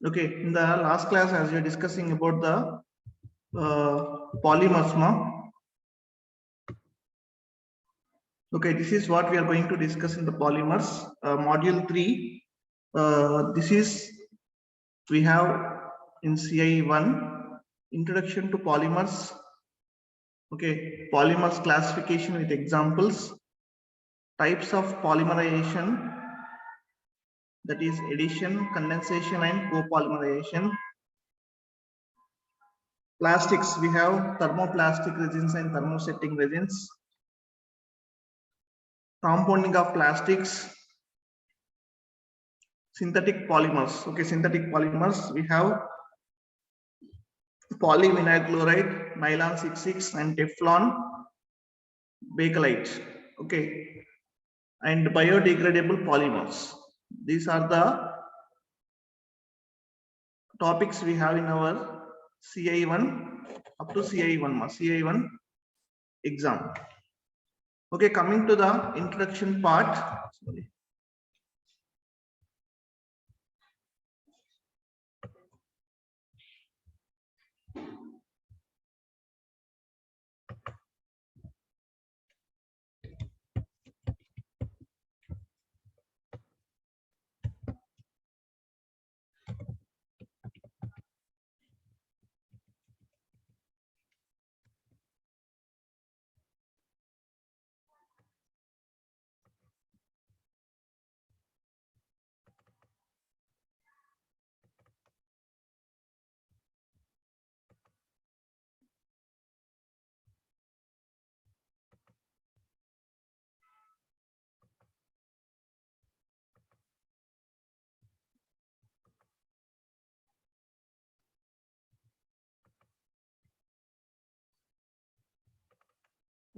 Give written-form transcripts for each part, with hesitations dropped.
Okay, in the last class, as we are discussing about the polymers, okay, this is what we are going to discuss in the polymers module 3. This is we have in CI 1 introduction to polymers. Okay, polymers classification with examples, types of polymerization, that is addition, condensation, and copolymerization. Plastics, we have thermoplastic resins and thermosetting resins. Compounding of plastics, synthetic polymers. Okay, synthetic polymers, we have polyvinyl chloride, nylon 66, and Teflon bakelite. Okay, and biodegradable polymers. These are the topics we have in our CI1 up to CI1 exam. Okay, coming to the introduction part. Sorry.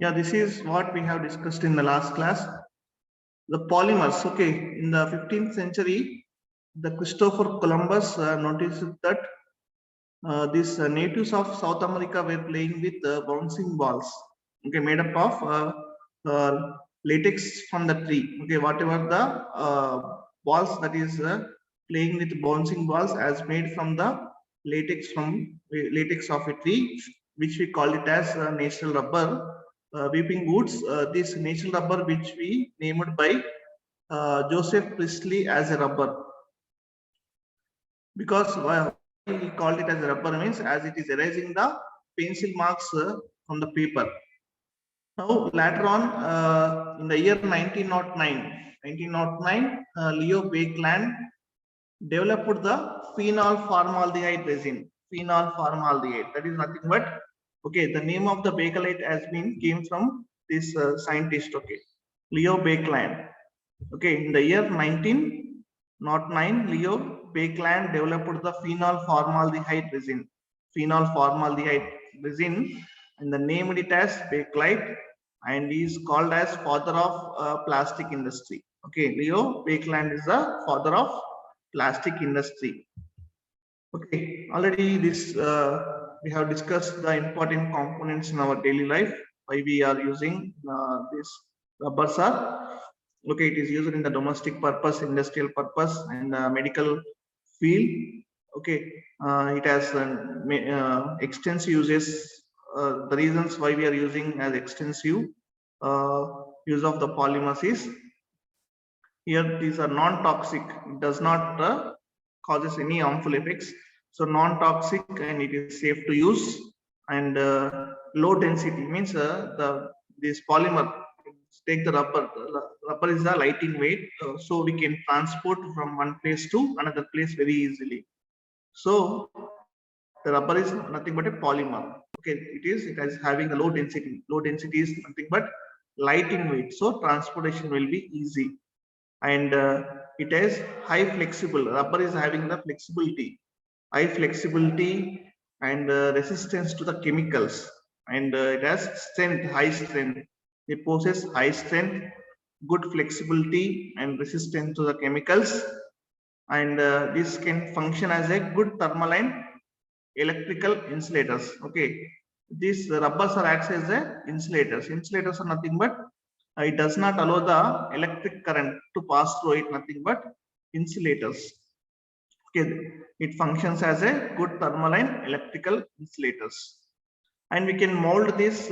Yeah, this is what we have discussed in the last class. The polymers, okay, in the 15th century, the Christopher Columbus noticed that these natives of South America were playing with bouncing balls, okay, made up of latex from the tree. Okay, whatever the balls that is playing with bouncing balls as made from the latex of a tree, which we call it as natural rubber. Weeping woods, this natural rubber which we named by Joseph Priestley as a rubber, because he called it as a rubber means as it is erasing the pencil marks from the paper. Now later on in the year 1909, Leo Baekeland developed the phenol formaldehyde resin. Phenol formaldehyde, that is nothing but, okay, the name of the bakelite has been came from this scientist, okay, Leo Baekeland. Okay, in the year 1909, Leo Baekeland developed the phenol formaldehyde resin. Phenol formaldehyde resin, and the named it as bakelite, and is called as father of plastic industry. Okay, Leo Baekeland is the father of plastic industry. Okay, already this we have discussed the important components in our daily life. Why we are using this rubbers are, okay, it is used in the domestic purpose, industrial purpose, and medical field. Okay, it has extensive uses. The reasons why we are using as extensive use of the polymers is, here these are non-toxic. It does not causes any harmful effects. So non-toxic, and it is safe to use, and low density means this polymer, take the rubber. Rubber is a light in weight, so we can transport from one place to another place very easily. So the rubber is nothing but a polymer. Okay, it is having a low density. Low density is nothing but light in weight, so transportation will be easy, and it has high flexible. Rubber is having the flexibility, high flexibility, and resistance to the chemicals, and it has strength, high strength. It possesses high strength, good flexibility, and resistance to the chemicals, and this can function as a good thermal and electrical insulators. Okay, these rubbers are acts as a insulators. Insulators are nothing but it does not allow the electric current to pass through it, nothing but insulators. Okay, it functions as a good thermal and electrical insulators. And we can mold these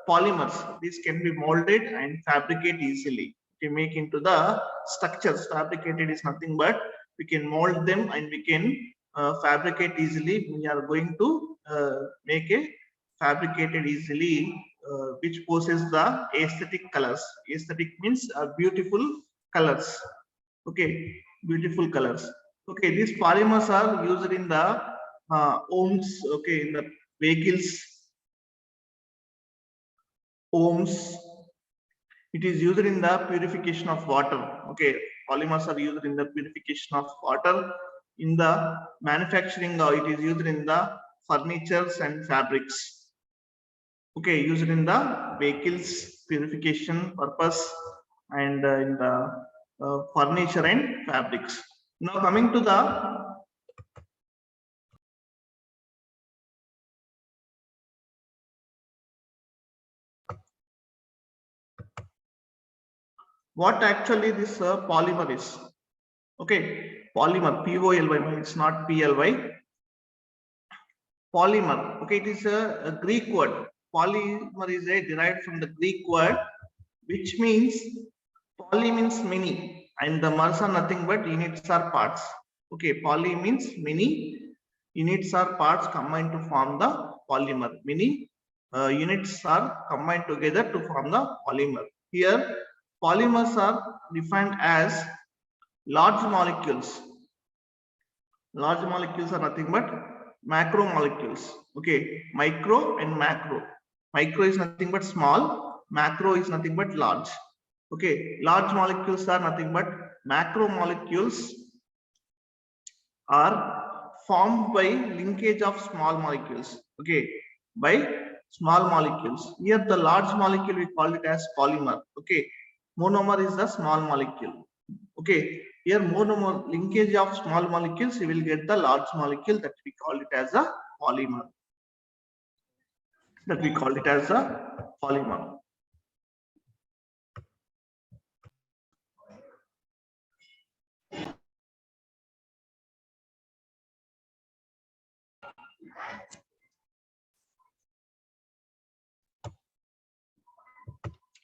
polymers. These can be molded and fabricate easily. We make into the structures. Fabricated is nothing but we can mold them and we can fabricate easily. We are going to make a fabricated easily, which possesses the aesthetic colors. Aesthetic means beautiful colors. Okay, beautiful colors. Okay, these polymers are used in the homes. Okay, in the vehicles, homes. It is used in the purification of water. Okay, polymers are used in the purification of water. In the manufacturing, it is used in the furnitures and fabrics. Okay, used in the vehicles purification purpose and in the furniture and fabrics. Now coming to the what actually this polymer is. Okay, polymer, P-O-L-Y, it's not P-L-Y. Polymer, okay, it is a Greek word. Polymer is a derived from the Greek word, which means poly means many, and the mers are nothing but units or parts. Okay, poly means many, units or parts combined to form the polymer. Many units are combined together to form the polymer. Here, polymers are defined as large molecules. Large molecules are nothing but macromolecules. Okay, micro and macro. Micro is nothing but small, macro is nothing but large. Okay, large molecules are nothing but macromolecules are formed by linkage of small molecules. Okay, by small molecules. Here the large molecule we call it as polymer. Okay, monomer is the small molecule. Okay, here monomer linkage of small molecules, you will get the large molecule that we call it as a polymer. That we call it as a polymer.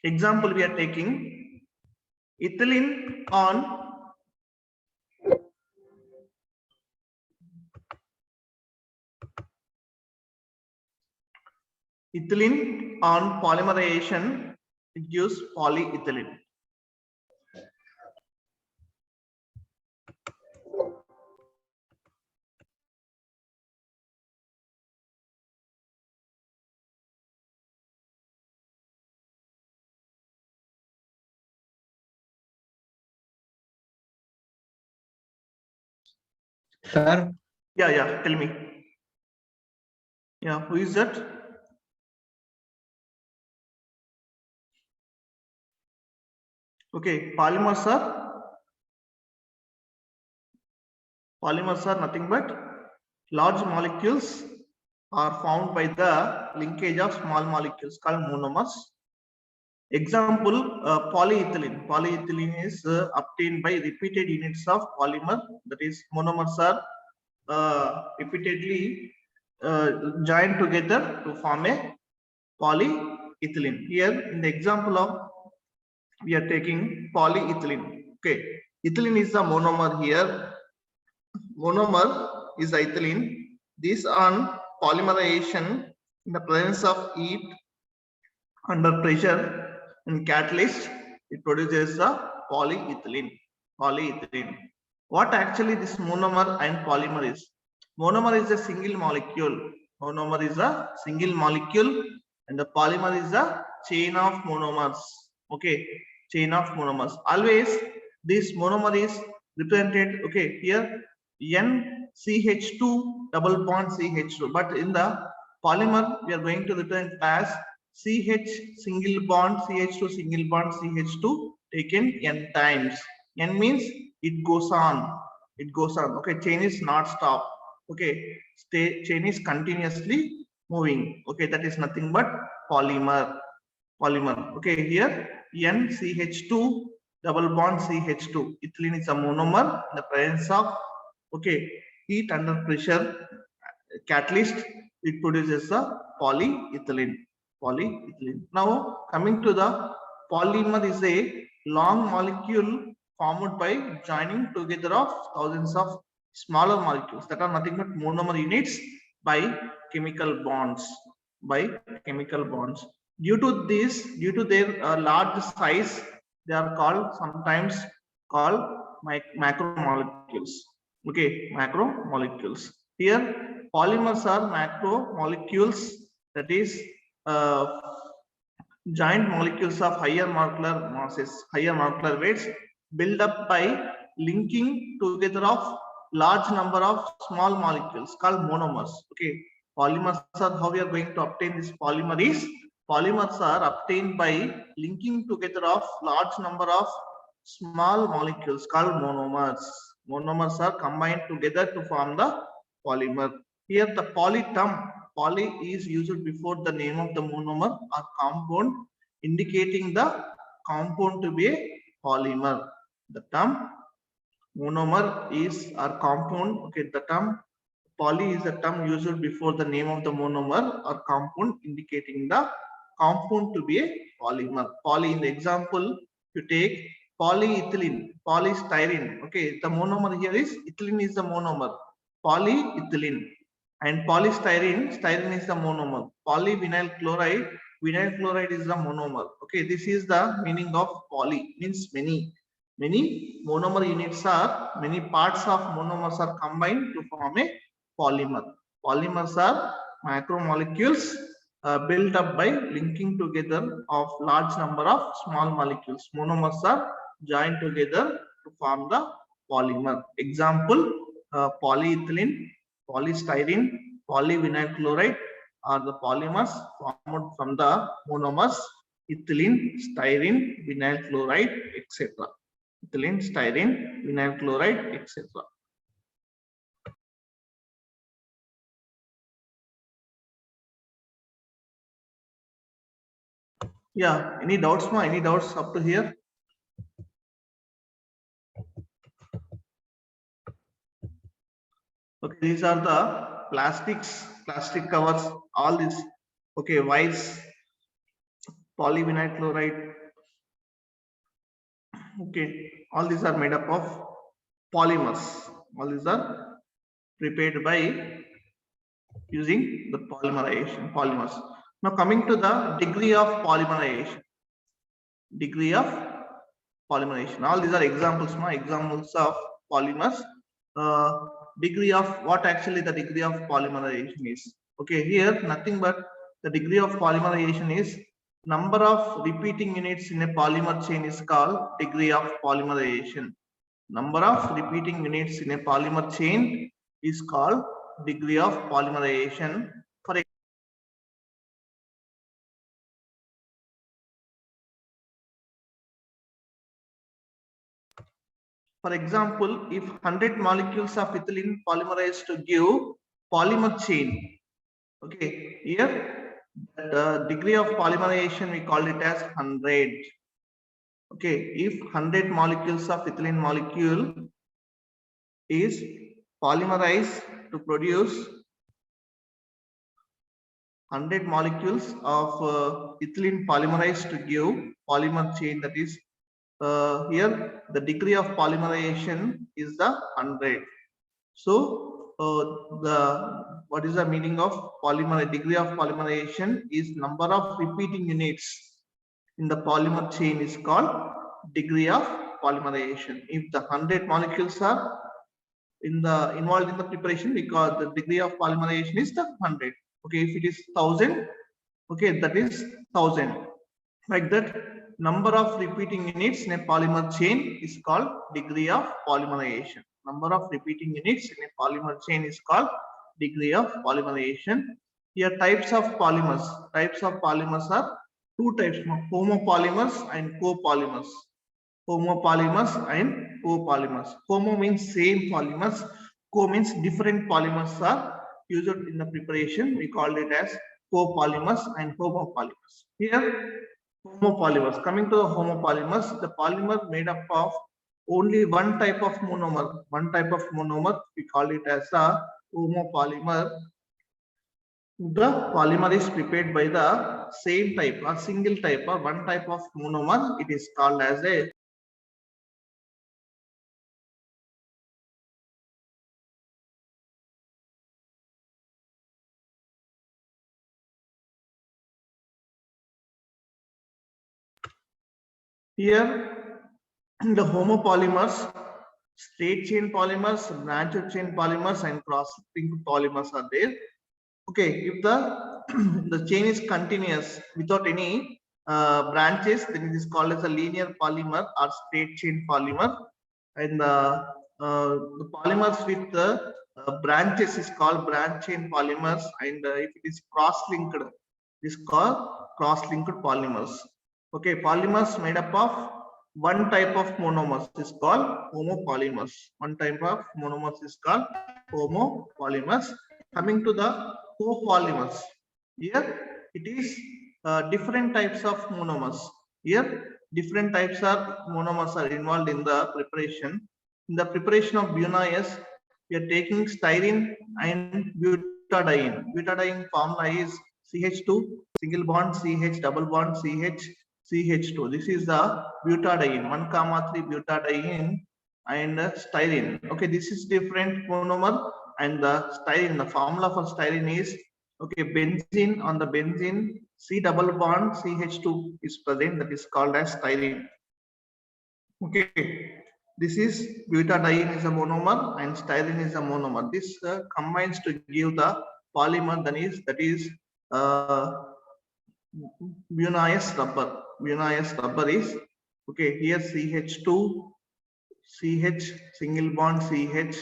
Example we are taking ethylene on polymerization, it gives polyethylene. Sir? Yeah, tell me. Yeah, who is that? Okay, polymers are nothing but large molecules are found by the linkage of small molecules called monomers. Example, polyethylene. Polyethylene is obtained by repeated units of polymer, that is monomers are repeatedly joined together to form a polyethylene. Here in the example of we are taking polyethylene. Okay, ethylene is the monomer here. Monomer is ethylene. This on polymerization in the presence of heat under pressure and catalyst, it produces the polyethylene. Polyethylene. What actually this monomer and polymer is? Monomer is a single molecule. Monomer is a single molecule, and the polymer is a chain of monomers. Okay, chain of monomers. Always this monomer is represented. Okay, here NCH2 double bond CH2, but in the polymer we are going to represent as CH single bond CH2 single bond CH2 taken n times. N means it goes on. It goes on. Okay, chain is not stop. Okay, chain is continuously moving. Okay, that is nothing but polymer. Polymer. Okay, here NCH2 double bond CH2. Ethylene is a monomer in the presence of Okay, heat under pressure catalyst, it produces the polyethylene. Polyethylene. Now coming to the polymer is a long molecule formed by joining together of thousands of smaller molecules that are nothing but monomer units by chemical bonds. By chemical bonds. Due to their large size, they are called sometimes called macromolecules. Okay, macromolecules. Here, polymers are macromolecules, that is uh, giant molecules of higher molecular masses, higher molecular weights, built up by linking together of large number of small molecules called monomers. Okay, polymers are how we are going to obtain this polymer is polymers are obtained by linking together of large number of small molecules called monomers. Monomers are combined together to form the polymer. Here the poly term, poly is used before the name of the monomer or compound, indicating the compound to be a polymer. The term monomer is our compound. Okay, the term poly is a term used before the name of the monomer or compound, indicating the compound to be a polymer. Poly, in the example, you take polyethylene, polystyrene. Okay, the monomer here is ethylene is the monomer, polyethylene, and polystyrene, styrene is the monomer. Polyvinyl chloride, vinyl chloride is the monomer. Okay, this is the meaning of poly, means many. Many monomer units are, many parts of monomers are combined to form a polymer. Polymers are macromolecules built up by linking together of large number of small molecules. Monomers are joined together to form the polymer. Example, polyethylene, polystyrene, polyvinyl chloride are the polymers formed from the monomers ethylene, styrene, vinyl chloride, etc. Ethylene, styrene, vinyl chloride, etc. Yeah, any doubts, ma? Any doubts up to here? Okay, these are the plastics, plastic covers, all this. Okay, wires, polyvinyl chloride. Okay, all these are made up of polymers. All these are prepared by using the polymerization, polymers. Now coming to the degree of polymerization. Degree of polymerization. All these are examples, ma, examples of polymers. Degree of what actually the degree of polymerization is. Okay, here nothing but the degree of polymerization is number of repeating units in a polymer chain is called degree of polymerization. Number of repeating units in a polymer chain is called degree of polymerization. For example, if 100 molecules of ethylene polymerized to give polymer chain, okay, here the degree of polymerization we call it as 100. Okay, if 100 molecules of ethylene molecule is polymerized to produce 100 molecules of ethylene polymerized to give polymer chain, that is here the degree of polymerization is the 100. So the what is the meaning of polymer? Degree of polymerization is number of repeating units in the polymer chain is called degree of polymerization. If the 100 molecules are involved in the preparation, because the degree of polymerization is the 100. Okay, if it is 1000, okay, that is 1000. Like that, number of repeating units in a polymer chain is called degree of polymerization. Number of repeating units in a polymer chain is called degree of polymerization. Here types of polymers. Types of polymers are two types: homopolymers and copolymers. Homopolymers and copolymers. Homo means same polymers. Co means different polymers are used in the preparation. We call it as copolymers and homopolymers. Here, homopolymers. Coming to the homopolymers, the polymer made up of only one type of monomer. One type of monomer, we call it as a homopolymer. The polymer is prepared by the same type or single type or one type of monomer. It is called as a here the homopolymers, straight chain polymers, branched chain polymers, and cross-linked polymers are there. Okay, if the the chain is continuous without any branches, then it is called as a linear polymer or straight chain polymer. And the polymers with the branches is called branch chain polymers. And if it is cross-linked, it is called cross-linked polymers. Okay, polymers made up of one type of monomers is called homopolymers. One type of monomers is called homopolymers. Coming to the copolymers, here it is different types of monomers. Here different types of monomers are involved in the preparation. In the preparation of BuNS, we are taking styrene and butadiene. Butadiene formula is CH2 single bond CH double bond CH2. This is the butadiene 1,3 butadiene and styrene. Okay, this is different monomer. And the styrene, the formula for styrene is okay, benzene. On the benzene, C double bond CH2 is present, that is called as styrene. Okay, this is butadiene is a monomer and styrene is a monomer. This combines to give the polymer that is BuNS rubber. BuNS rubber is okay. Here CH2, CH single bond CH.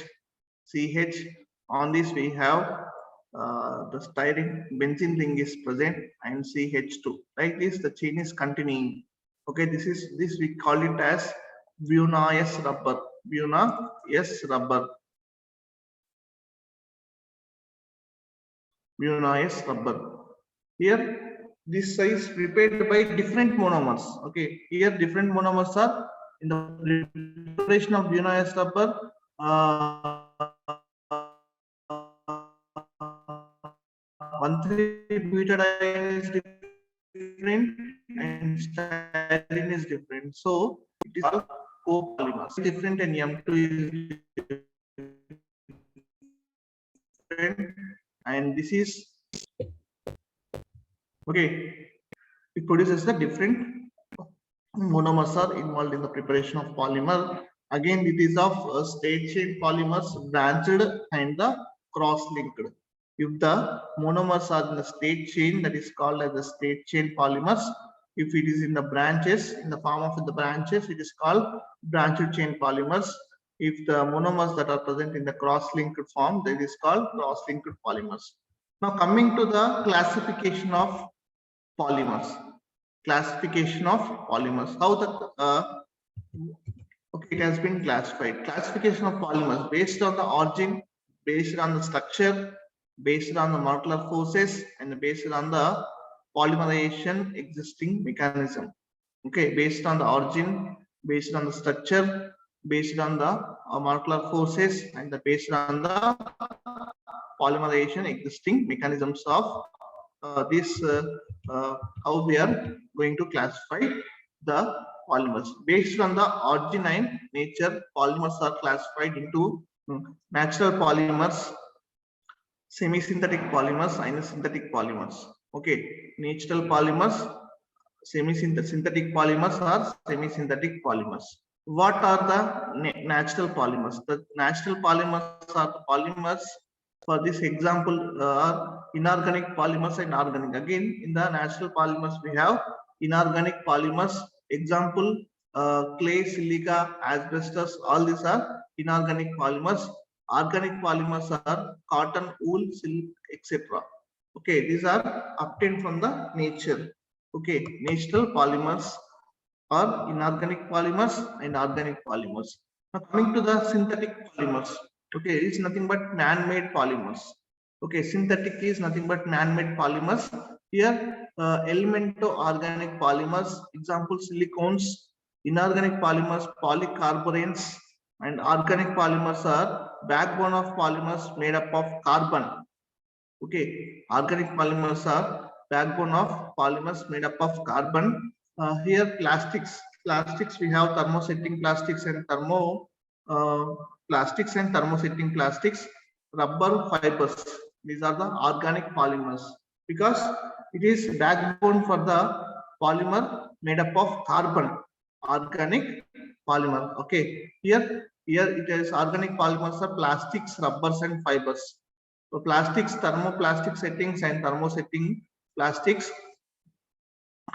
On this we have the styrene benzene ring is present and CH2. Like this, the chain is continuing. Okay, this we call it as BuNS rubber. BuNS rubber. BuNS rubber. Here this is prepared by different monomers. Okay, here different monomers are in the preparation of BuNS rubber. 1,3-butadiene is different and styrene is different. So it is called copolymers. Different and M2 is different. And this is okay. It produces the different monomers are involved in the preparation of polymer. Again, it is of straight chain polymers, branched and the cross-linked. If the monomers are in the straight chain, that is called as the straight chain polymers. If it is in the branches, in the form of the branches, it is called branched chain polymers. If the monomers that are present in the cross-linked form, that is called cross-linked polymers. Now coming to the classification of polymers. Classification of polymers. How the okay, it has been classified. Classification of polymers based on the origin, based on the structure, based on the molecular forces, and based on the polymerization existing mechanism. Okay, based on the origin, based on the structure, based on the molecular forces, and based on the polymerization existing mechanisms of how we are going to classify the polymers. Based on the origin and nature, polymers are classified into natural polymers, semi-synthetic polymers, and synthetic polymers. Okay, natural polymers, semi-synthetic polymers, or semi-synthetic polymers. What are the natural polymers? The natural polymers are the polymers. For this example, are inorganic polymers and organic. Again, in the natural polymers, we have inorganic polymers. Example, clay, silica, asbestos, all these are inorganic polymers. Organic polymers are cotton, wool, silk, etc. Okay, these are obtained from the nature. Okay, natural polymers are inorganic polymers and organic polymers. Now coming to the synthetic polymers. Okay, it's nothing but man-made polymers. Okay, synthetic is nothing but man-made polymers. Here, elemento organic polymers, example silicones, Inorganic polymers, polycarbonates, and organic polymers are backbone of polymers made up of carbon. Okay, organic polymers are backbone of polymers made up of carbon. Here plastics we have thermosetting plastics and thermosetting plastics, rubber fibers. These are the organic polymers because it is backbone for the polymer made up of carbon. Organic polymer. Okay, here it is organic polymers are plastics, rubbers, and fibers. So plastics, thermoplastic settings and thermosetting plastics,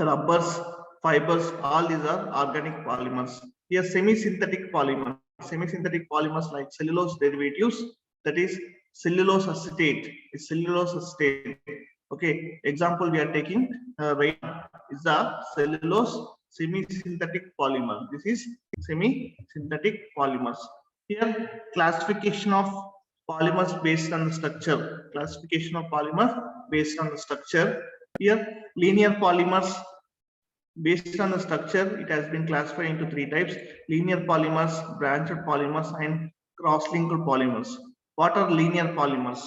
rubbers, fibers, all these are organic polymers. Here semi-synthetic polymers. Semi-synthetic polymers like cellulose derivatives, that is cellulose acetate. Is cellulose acetate. Okay, example we are taking right is the cellulose semi-synthetic polymer. This is semi-synthetic polymers. Here classification of polymers based on the structure. Classification of polymers based on the structure. Here linear polymers based on the structure, it has been classified into three types: linear polymers, branched polymers, and cross-linked polymers. What are linear polymers?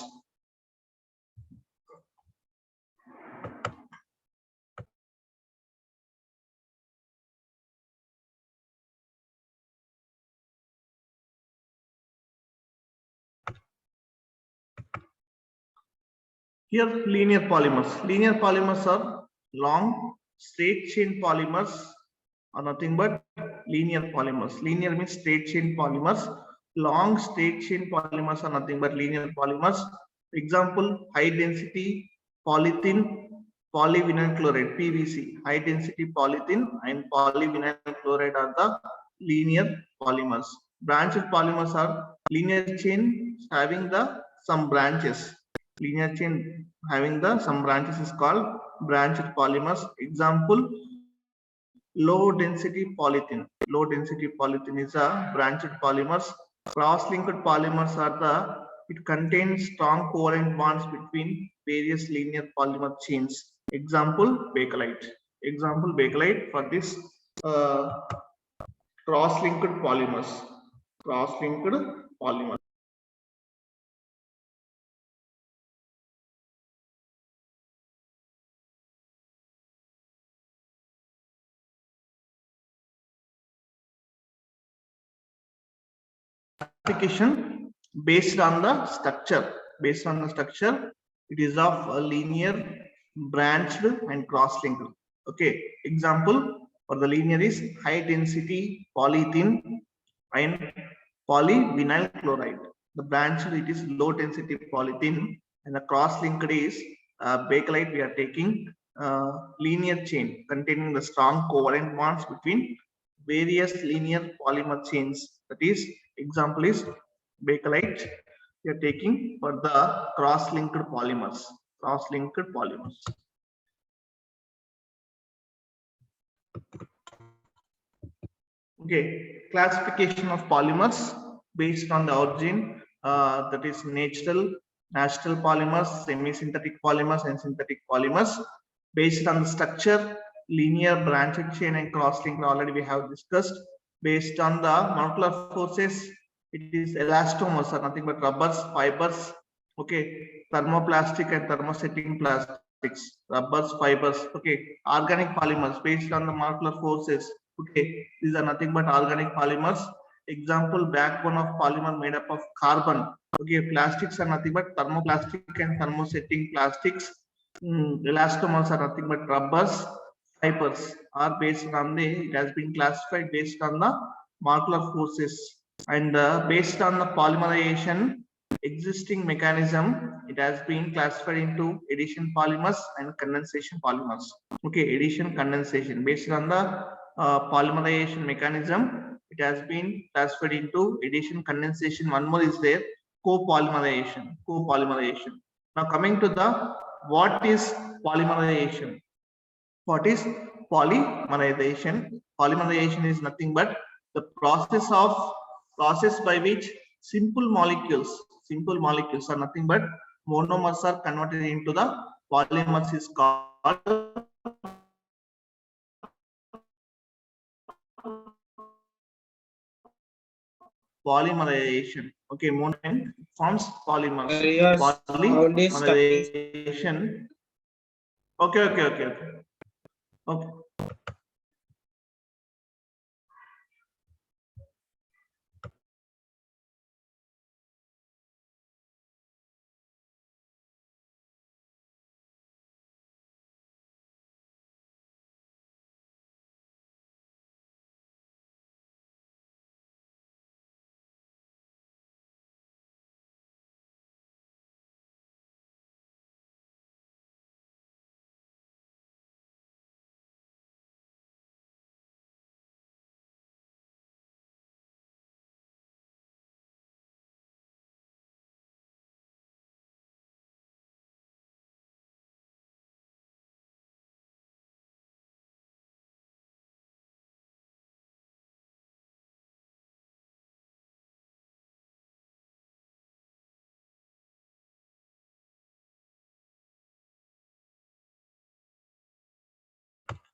Here, linear polymers. Linear polymers are long, straight chain polymers, are nothing but linear polymers. Linear means straight chain polymers. Long, straight chain polymers are nothing but linear polymers. Example: high density polythene, polyvinyl chloride (PVC). High density polythene and polyvinyl chloride are the linear polymers. Branched polymers are linear chain having the some branches. Linear chain having the some branches is called branched polymers. Example: low density polythene. Low density polythene is a branched polymers. Cross-linked polymers are the it contains strong covalent bonds between various linear polymer chains. Example: bakelite. Example: bakelite for this cross-linked polymers. Cross-linked polymers. Classification based on the structure. Based on the structure, it is of a linear, branched, and cross-linked. Okay. Example for the linear is high density polyethylene and polyvinyl chloride. The branched it is low density polythene, and the cross-linked is bakelite. We are taking linear chain containing the strong covalent bonds between various linear polymer chains. That is, example is bakelite. We are taking for the cross-linked polymers. Cross-linked polymers. Okay, classification of polymers based on the origin, that is natural polymers, semi-synthetic polymers, and synthetic polymers. Based on the structure, linear, branched chain, and cross-linked already we have discussed. Based on the molecular forces, it is elastomers are nothing but rubbers, fibers. Okay, thermoplastic and thermosetting plastics, rubbers, fibers. Okay, organic polymers based on the molecular forces. Okay, these are nothing but organic polymers. Example: backbone of polymer made up of carbon. Okay, plastics are nothing but thermoplastic and thermosetting plastics. Elastomers are nothing but rubbers. Fibers are based on the, it has been classified based on the molecular forces, and based on the polymerization existing mechanism, it has been classified into addition polymers and condensation polymers. Okay, addition, condensation based on the polymerization mechanism, it has been classified into addition, condensation. One more is there, copolymerization. Copolymerization. Now coming to the what is polymerization? What is polymerization? Polymerization is nothing but the process by which simple molecules are nothing but monomers are converted into the polymers is called polymerization. Okay, monomer forms polymers. Your sound is stuck. Polymerization. Okay.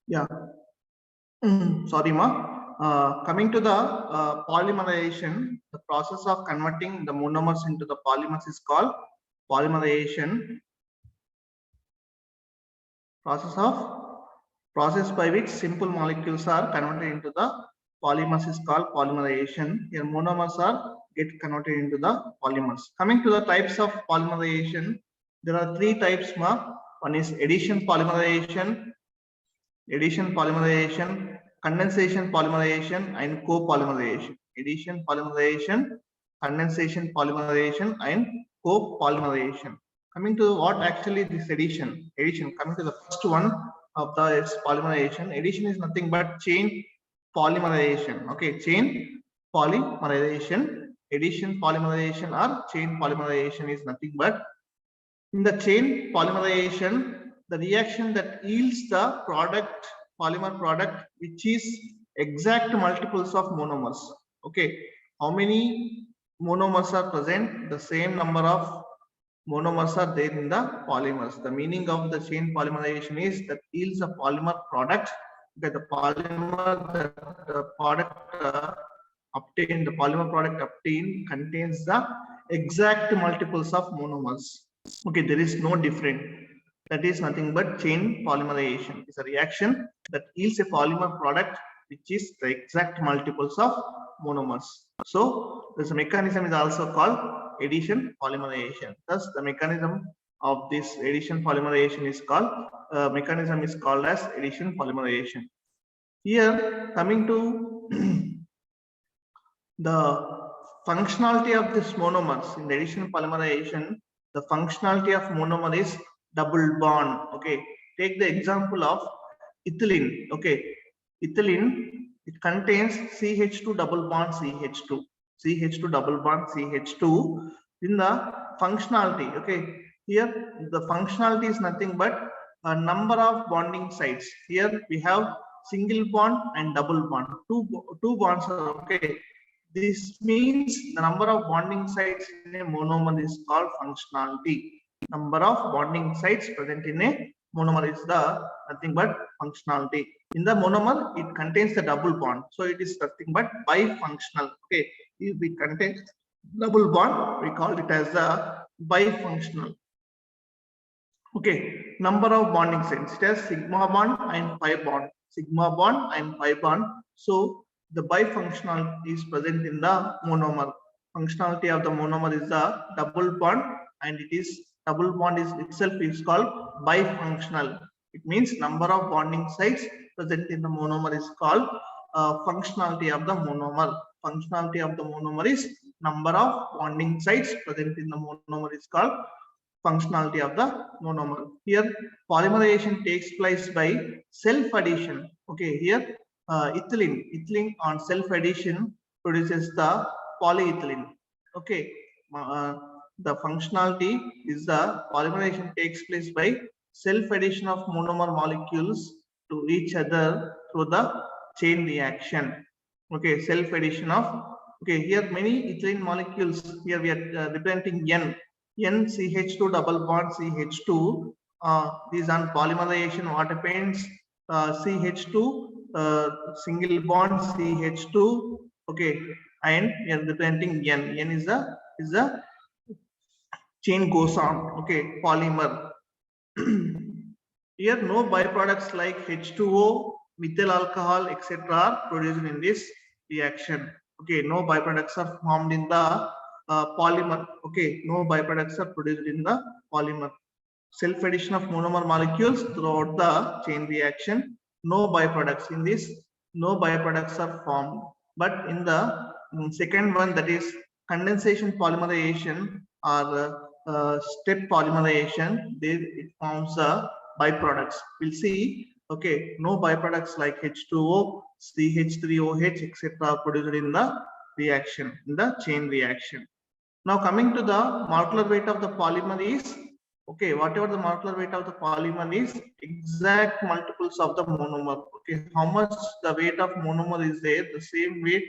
Yeah. Sorry, ma. Coming to the polymerization, the process of converting the monomers into the polymers is called polymerization. Process by which simple molecules are converted into the polymers is called polymerization. Here monomers are get converted into the polymers. Coming to the types of polymerization, there are three types, ma. One is addition polymerization, condensation polymerization, and copolymerization. Addition polymerization, condensation polymerization, and copolymerization. Coming to what actually this addition, coming to the first one of the polymerization. Addition is nothing but chain polymerization. Okay, chain polymerization. Addition polymerization or chain polymerization is nothing but in the chain polymerization, the reaction that yields the product, polymer product, which is exact multiples of monomers. Okay, how many monomers are present? The same number of monomers are there in the polymers. The meaning of the chain polymerization is that yields a polymer product. That the polymer, the product obtained, the polymer product obtained contains the exact multiples of monomers. Okay, there is no different. That is nothing but chain polymerization. It's a reaction that yields a polymer product which is the exact multiples of monomers. So this mechanism is also called addition polymerization. Thus, the mechanism of this addition polymerization is called as addition polymerization. Here, coming to the functionality of this monomers in the addition polymerization, the functionality of monomer is double bond. Okay, take the example of ethylene. Okay, ethylene, it contains CH2 double bond CH2, CH2 double bond CH2 in the functionality. Okay, here the functionality is nothing but a number of bonding sites. Here we have single bond and double bond. Two bonds are okay. This means the number of bonding sites in a monomer is called functionality. Number of bonding sites present in a monomer is the nothing but functionality. In the monomer, it contains the double bond, so it is nothing but bifunctional. Okay, if it contains double bond, we call it as the bifunctional. Okay, number of bonding sites. It has sigma bond and pi bond. Sigma bond and pi bond. So the bifunctional is present in the monomer. Functionality of the monomer is the double bond, and it is double bond is itself is called bifunctional. It means number of bonding sites present in the monomer is called functionality of the monomer. Functionality of the monomer is number of bonding sites present in the monomer is called functionality of the monomer. Here, polymerization takes place by self-addition. Okay, here ethylene on self-addition produces the polyethylene. Okay, the functionality is the polymerization takes place by self-addition of monomer molecules to each other through the chain reaction. Okay, self-addition of. Okay, here many ethylene molecules. Here we are representing N. NCH2 double bond CH2. These on polymerization what happens? CH2 single bond CH2, okay, and we are representing N. N is the chain goes on, okay, polymer. Here no byproducts like H2O, methyl alcohol, etc. are produced in this reaction. Okay, no byproducts are formed in the polymer. Okay, no byproducts are produced in the polymer. Self addition of monomer molecules throughout the chain reaction. No byproducts in this. No byproducts are formed. But in the second one, that is condensation polymerization or step polymerization, there it forms the byproducts. We'll see. Okay, no byproducts like H2O, CH3OH, etc. are produced in the reaction, in the chain reaction. Now coming to the molecular weight of the polymer is, okay, whatever the molecular weight of the polymer is, exact multiples of the monomer. Okay, how much the weight of monomer is there, the same weight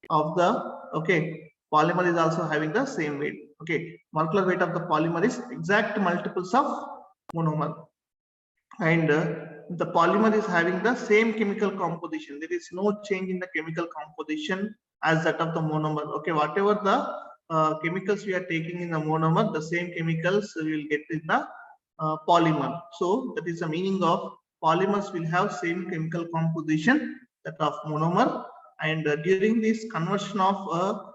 of the, okay, polymer is also having the same weight. Okay, molecular weight of the polymer is exact multiples of monomer. And the polymer is having the same chemical composition. There is no change in the chemical composition as that of the monomer. Okay, whatever the chemicals we are taking in the monomer, the same chemicals we will get in the polymer. So that is the meaning of polymers will have same chemical composition that of monomer. And during this conversion of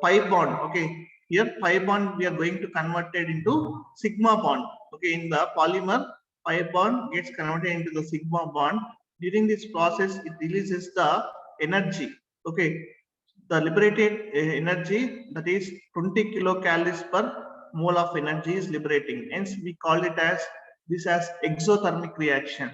pi bond, okay, here pi bond we are going to convert it into sigma bond. Okay, in the polymer, pi bond gets converted into the sigma bond. During this process, it releases the energy. Okay, the liberated energy, that is 20 kilocalories per mole of energy is liberating. Hence, we call it as this as exothermic reaction.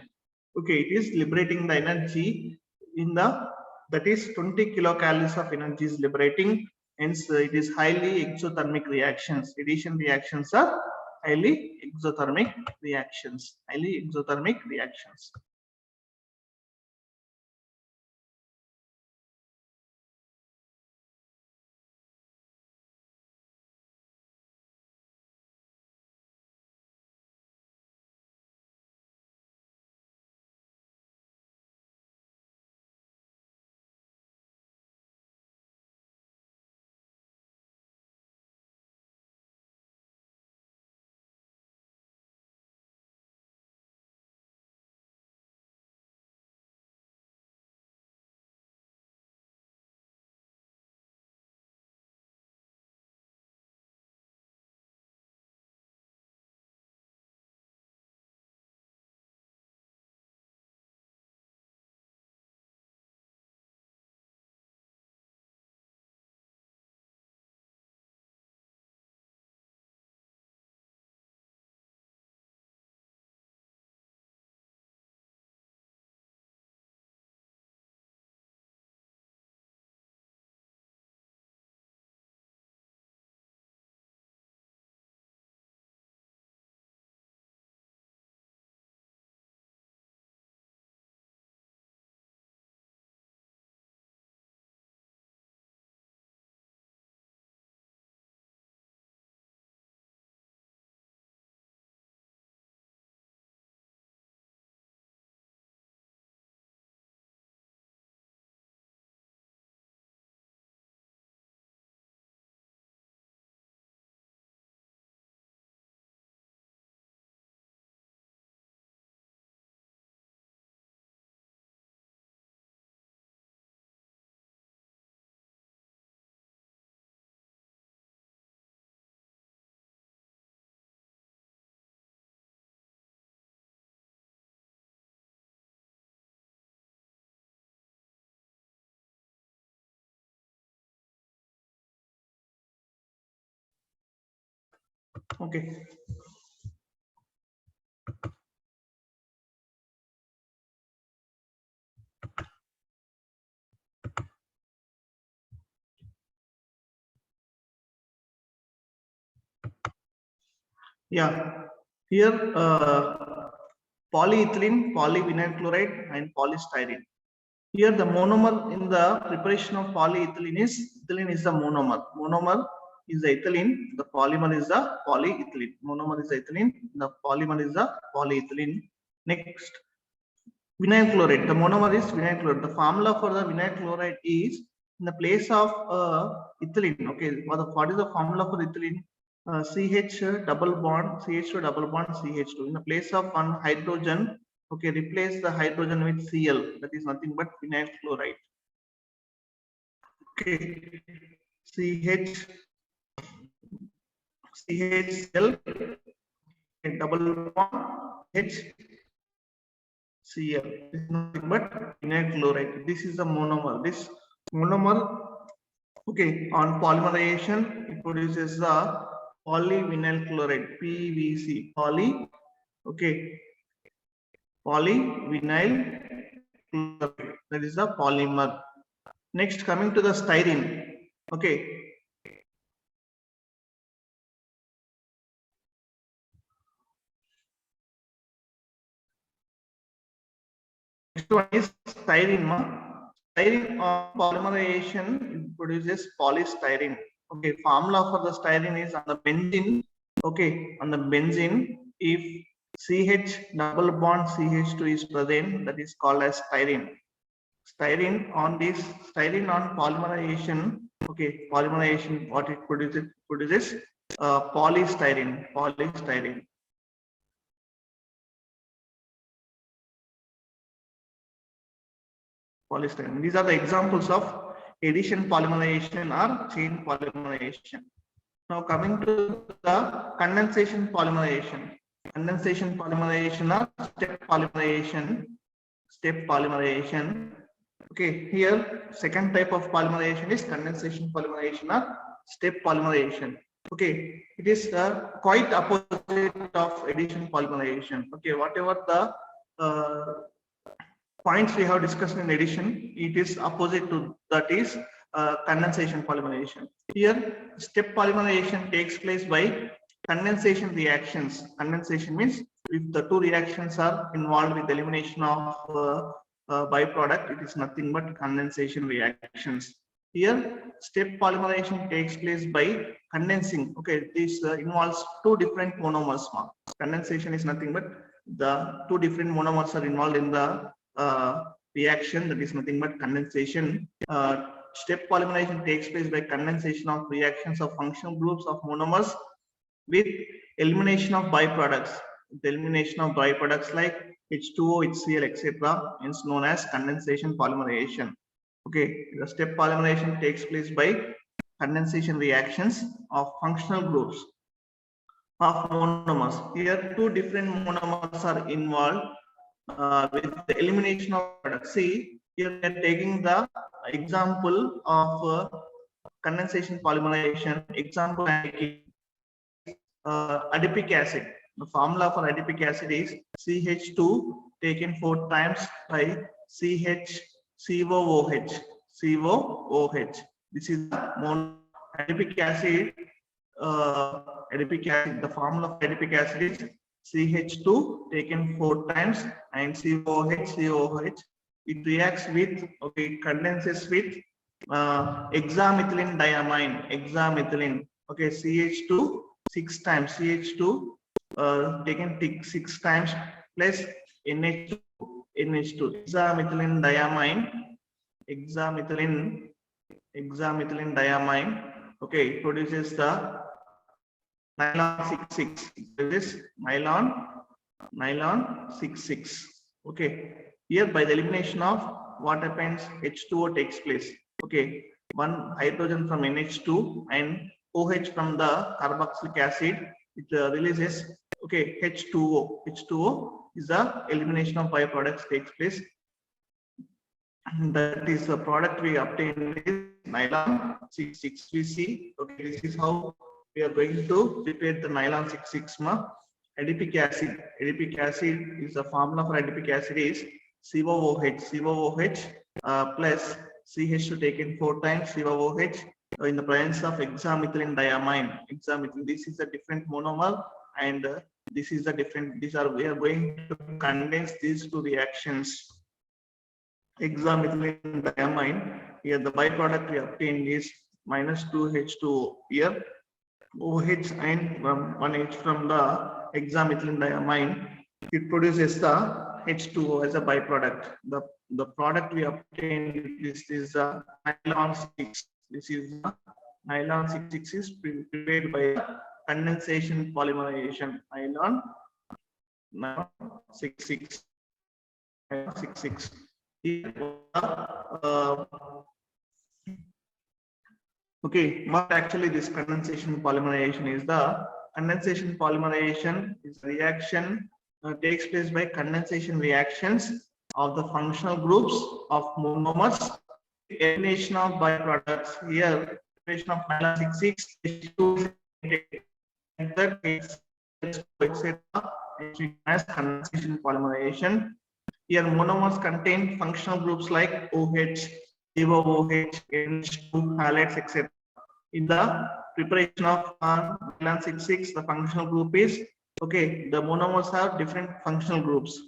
Okay, it is liberating the energy in the, that is 20 kilocalories of energy is liberating. Hence, it is highly exothermic reactions. Addition reactions are highly exothermic reactions. Highly exothermic reactions. Okay. Yeah. Here, polyethylene, polyvinyl chloride, and polystyrene. Here, the monomer in the preparation of polyethylene is, ethylene is the monomer. Monomer is the ethylene. The polymer is the polyethylene. Monomer is the ethylene. The polymer is the polyethylene. Next, Vinyl chloride. The monomer is vinyl chloride. The formula for the vinyl chloride is in the place of ethylene. Okay, what is the formula for ethylene? CH double bond, CH2 double bond, CH2. In the place of one hydrogen, okay, replace the hydrogen with Cl. That is nothing but vinyl chloride. Okay, CH, CHCl, double bond, HCl. This is nothing but vinyl chloride. This is the monomer. This monomer, okay, on polymerization, it produces the polyvinyl chloride, PVC, polyvinyl chloride. That is the polymer. Next, coming to the styrene. Okay. Next one is styrene. Styrene on polymerization produces polystyrene. Okay, formula for the styrene is on the benzene. Okay, on the benzene, if CH double bond CH2 is present, that is called as styrene. Styrene on polymerization. Okay, polymerization, what it produces polystyrene. Polystyrene. These are the examples of addition polymerization or chain polymerization. Now coming to the condensation polymerization. Condensation polymerization or step polymerization. Okay, here second type of polymerization is condensation polymerization or step polymerization. Okay, it is quite opposite of addition polymerization. Okay, whatever the points we have discussed in addition, it is opposite to that is condensation polymerization. Here, step polymerization takes place by condensation reactions. Condensation means if the two reactions are involved with elimination of byproduct, it is nothing but condensation reactions. Here, step polymerization takes place by condensing. Okay, this involves two different monomers. Condensation is nothing but the two different monomers are involved in the reaction, that is nothing but condensation. Step polymerization takes place by condensation of reactions of functional groups of monomers with elimination of byproducts. The elimination of byproducts like H2O, HCl, etc. is known as condensation polymerization. Okay, the step polymerization takes place by condensation reactions of functional groups of monomers. Here, two different monomers are involved with the elimination of products. See, here we are taking the example of condensation polymerization. Example, adipic acid. The formula for adipic acid is CH2 taken 4 times by COOH. This is adipic acid. The formula of adipic acid is CH2 taken 4 times and COOH. It reacts with, okay, condenses with hexamethylene diamine. Okay, CH2 6 times, CH2 taken 6 times plus NH2, hexamethylene diamine. Okay, it produces the nylon 6,6. This nylon 6,6. Okay, here by the elimination of what happens, H2O takes place. Okay, one hydrogen from NH2 and OH from the carboxylic acid, it releases, okay, H2O. H2O is the elimination of byproducts takes place. That is the product we obtained is nylon 6,6. We see, okay, this is how we are going to prepare the nylon 6,6. Adipic acid. Adipic acid is the formula for adipic acid is COOH plus CH2 taken 4 times COOH in the presence of hexamethylene diamine. This is a different monomer, and this is the different. We are going to condense these two reactions. Hexamethylene diamine. Here the byproduct we obtained is -2H2O. Here OH and 1H from the hexamethylene diamine. It produces the H2O as a byproduct. The product we obtained, this is nylon 6. This is nylon 6 is prepared by condensation polymerization. Nylon 66. Here, okay, what actually this condensation polymerization is? The condensation polymerization is a reaction takes place by condensation reactions of the functional groups of monomers, elimination of byproducts. Here, elimination of nylon 6 H2 and that is etc. as condensation polymerization. Here, monomers contain functional groups like OH, COOH, NH2, halides, etc. In the preparation of nylon 6, the functional group is okay. The monomers have different functional groups.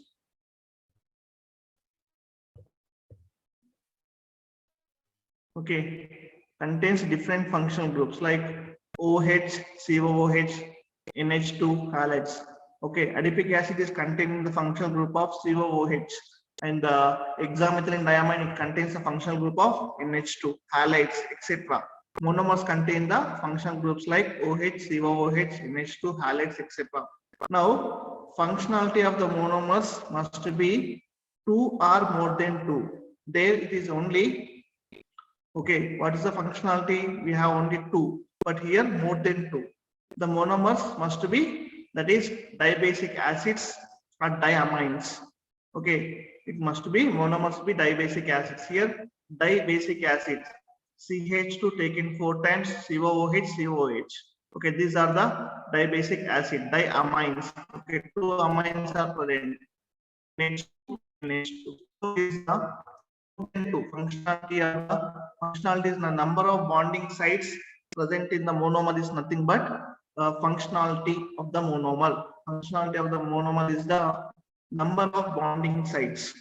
Okay, contains different functional groups like OH, COOH, NH2, halides. Okay, adipic acid is contained in the functional group of COOH, and the hexamethylene diamine, it contains the functional group of NH2, halides, etc. Monomers contain the functional groups like OH, COOH, NH2, halides, etc. Now, functionality of the monomers must be 2 or more than 2. There it is only, okay, what is the functionality? We have only 2, but here more than 2. The monomers must be, that is dibasic acids or diamines. Okay, it must be, monomers must be dibasic acids. Here dibasic acids, CH2 taken 4 times, COOH, COOH. Okay, these are the dibasic acid, diamines. Okay, 2 amines are present. NH2, NH2. So this is the functionality is the number of bonding sites present in the monomer is nothing but functionality of the monomer. Functionality of the monomer is the number of bonding sites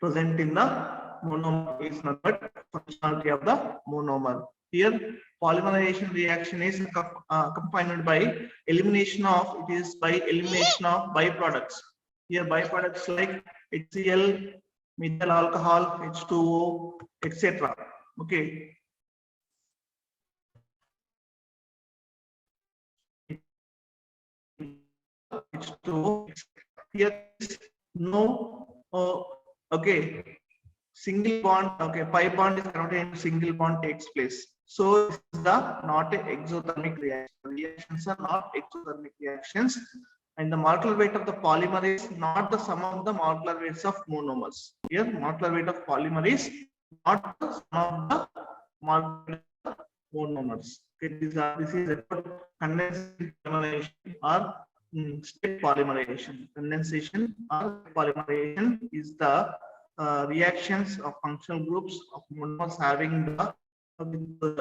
present in the monomer is nothing but functionality of the monomer. Here, polymerization reaction is accompanied by elimination of, it is by elimination of byproducts. Here, byproducts like HCl, methyl alcohol, H2O, etc. Okay. H2O. Here is no, okay, single bond, okay, pi bond is contained, single bond takes place. So this is the not a exothermic reaction. Reactions are not exothermic reactions. And the molecular weight of the polymer is not the sum of the molecular weights of monomers. Here, molecular weight of polymer is not the sum of the molecular weight of monomers. Okay, this is about condensation polymerization or step polymerization. Condensation or polymerization is the reactions of functional groups of monomers having the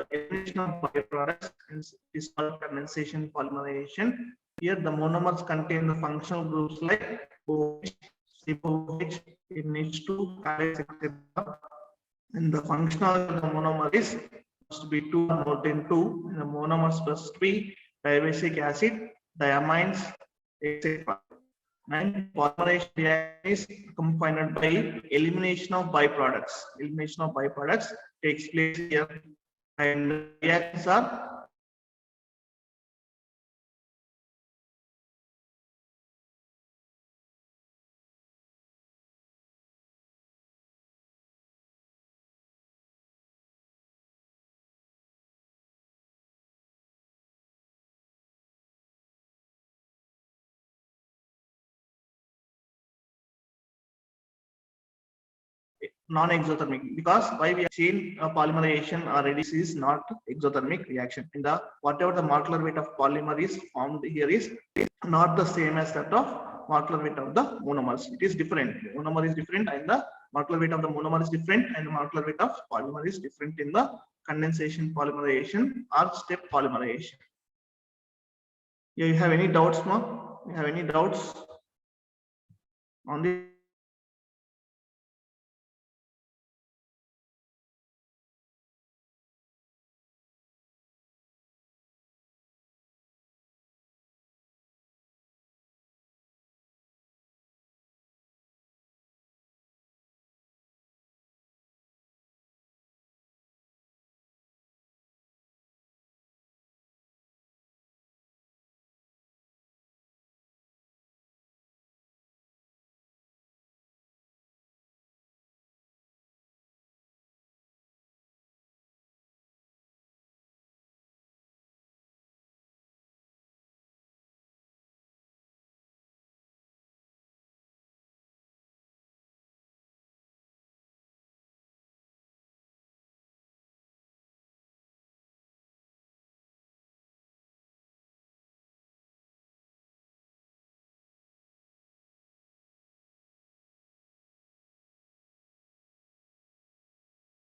elimination of byproducts, is called condensation polymerization. Here, the monomers contain the functional groups like OH, COOH, NH2, halides, etc. And the functionality of the monomer is must be 2 or more than 2. And the monomers must be dibasic acid, diamines, etc. And polymerization reaction is accompanied by elimination of byproducts. Elimination of byproducts takes place here, and reactions are non-exothermic, because why we have seen polymerization already is not exothermic reaction. In the whatever the molecular weight of polymer is formed here is not the same as that of molecular weight of the monomers. It is different. Monomer is different, and the molecular weight of the monomer is different, and the molecular weight of polymer is different in the condensation polymerization or step polymerization. You have any doubts, Mark? You have any doubts on this?